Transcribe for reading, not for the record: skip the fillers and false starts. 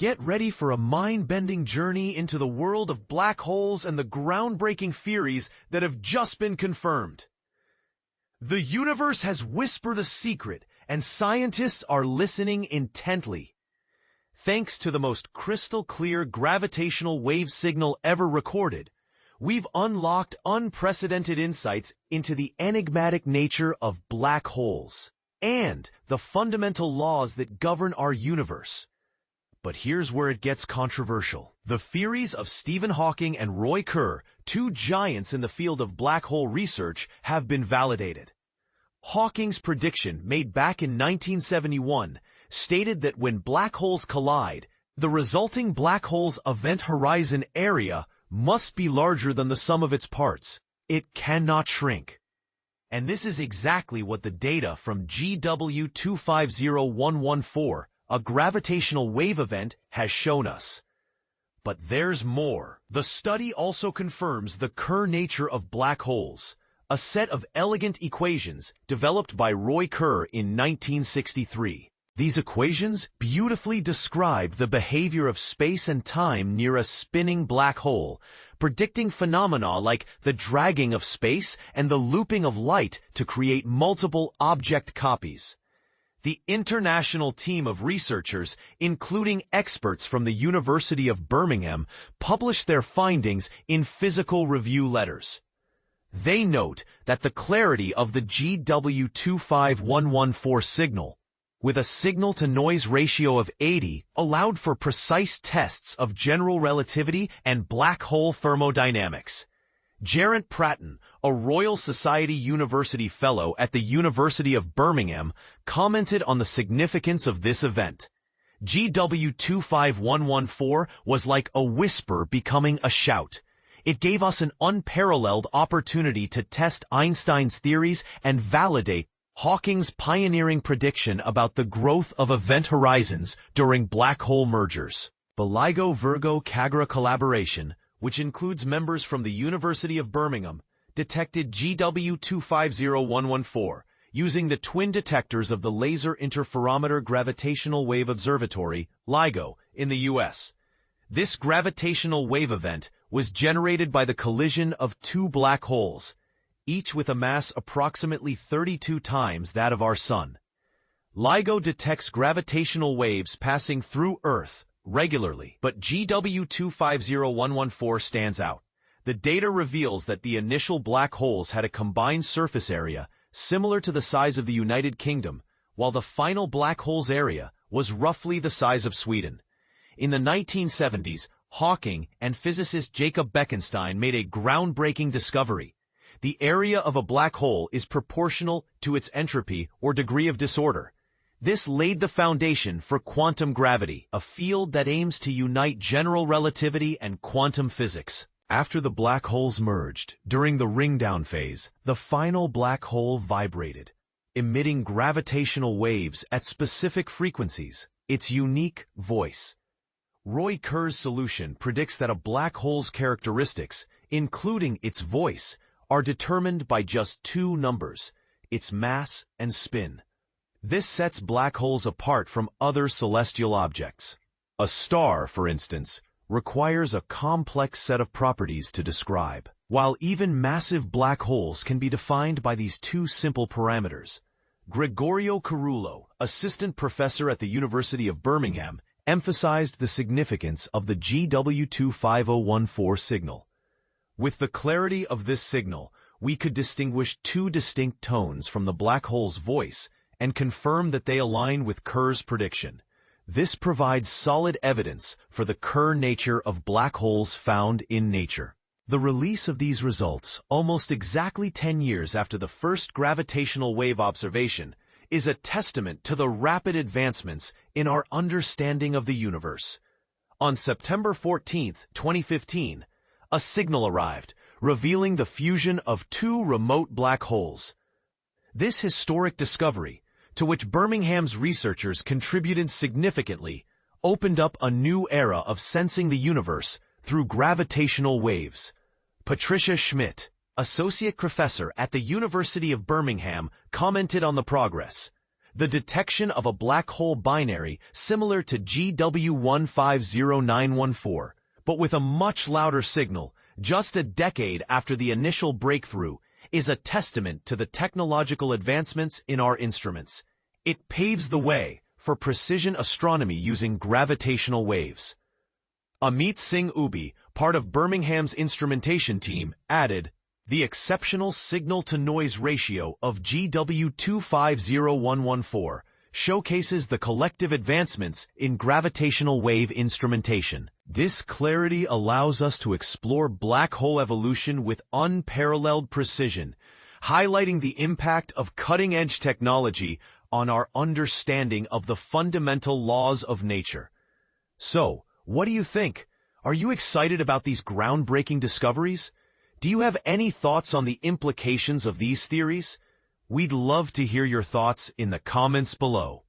Get ready for a mind-bending journey into the world of black holes and the groundbreaking theories that have just been confirmed. The universe has whispered a secret, and scientists are listening intently. Thanks to the most crystal-clear gravitational wave signal ever recorded, we've unlocked unprecedented insights into the enigmatic nature of black holes and the fundamental laws that govern our universe. But here's where it gets controversial. The theories of Stephen Hawking and Roy Kerr, two giants in the field of black hole research, have been validated. Hawking's prediction, made back in 1971, stated that when black holes collide, the resulting black hole's event horizon area must be larger than the sum of its parts. It cannot shrink. And this is exactly what the data from GW250114, a gravitational wave event, has shown us. But there's more. The study also confirms the Kerr nature of black holes, a set of elegant equations developed by Roy Kerr in 1963. These equations beautifully describe the behavior of space and time near a spinning black hole, predicting phenomena like the dragging of space and the looping of light to create multiple object copies. The international team of researchers, including experts from the University of Birmingham, published their findings in physical review letters. They note that the clarity of the GW250114 signal, with a signal-to-noise ratio of 80, allowed for precise tests of general relativity and black hole thermodynamics. Geraint Pratton, a Royal Society University Fellow at the University of Birmingham, commented on the significance of this event. GW25114 was like a whisper becoming a shout. It gave us an unparalleled opportunity to test Einstein's theories and validate Hawking's pioneering prediction about the growth of event horizons during black hole mergers. The LIGO-Virgo-KAGRA collaboration, which includes members from the University of Birmingham, detected GW250114 using the twin detectors of the Laser Interferometer Gravitational Wave Observatory, LIGO, in the U.S. This gravitational wave event was generated by the collision of two black holes, each with a mass approximately 32 times that of our Sun. LIGO detects gravitational waves passing through Earth regularly, but GW250114 stands out. The data reveals that the initial black holes had a combined surface area similar to the size of the United Kingdom, while the final black hole's area was roughly the size of Sweden. In the 1970s, Hawking and physicist Jacob Bekenstein made a groundbreaking discovery. The area of a black hole is proportional to its entropy or degree of disorder. This laid the foundation for quantum gravity, a field that aims to unite general relativity and quantum physics. After the black holes merged, during the ring-down phase, the final black hole vibrated, emitting gravitational waves at specific frequencies, its unique voice. Roy Kerr's solution predicts that a black hole's characteristics, including its voice, are determined by just two numbers, its mass and spin. This sets black holes apart from other celestial objects. A star, for instance, requires a complex set of properties to describe, while even massive black holes can be defined by these two simple parameters. Gregorio Carullo, assistant professor at the University of Birmingham, emphasized the significance of the GW250114 signal. With the clarity of this signal, we could distinguish two distinct tones from the black hole's voice and confirm that they align with Kerr's prediction. This provides solid evidence for the Kerr nature of black holes found in nature. The release of these results, almost exactly 10 years after the first gravitational wave observation, is a testament to the rapid advancements in our understanding of the universe. On September 14, 2015, a signal arrived, revealing the fusion of two remote black holes. This historic discovery, to which Birmingham's researchers contributed significantly, opened up a new era of sensing the universe through gravitational waves. Patricia Schmidt, associate professor at the University of Birmingham, commented on the progress. the detection of a black hole binary similar to GW250914, but with a much louder signal, just a decade after the initial breakthrough, is a testament to the technological advancements in our instruments. It paves the way for precision astronomy using gravitational waves. Amit Singh Ubi, part of Birmingham's instrumentation team, added, "The exceptional signal-to-noise ratio of GW250114 showcases the collective advancements in gravitational wave instrumentation. This clarity allows us to explore black hole evolution with unparalleled precision, highlighting the impact of cutting-edge technology on our understanding of the fundamental laws of nature." So, what do you think? Are you excited about these groundbreaking discoveries? Do you have any thoughts on the implications of these theories? We'd love to hear your thoughts in the comments below.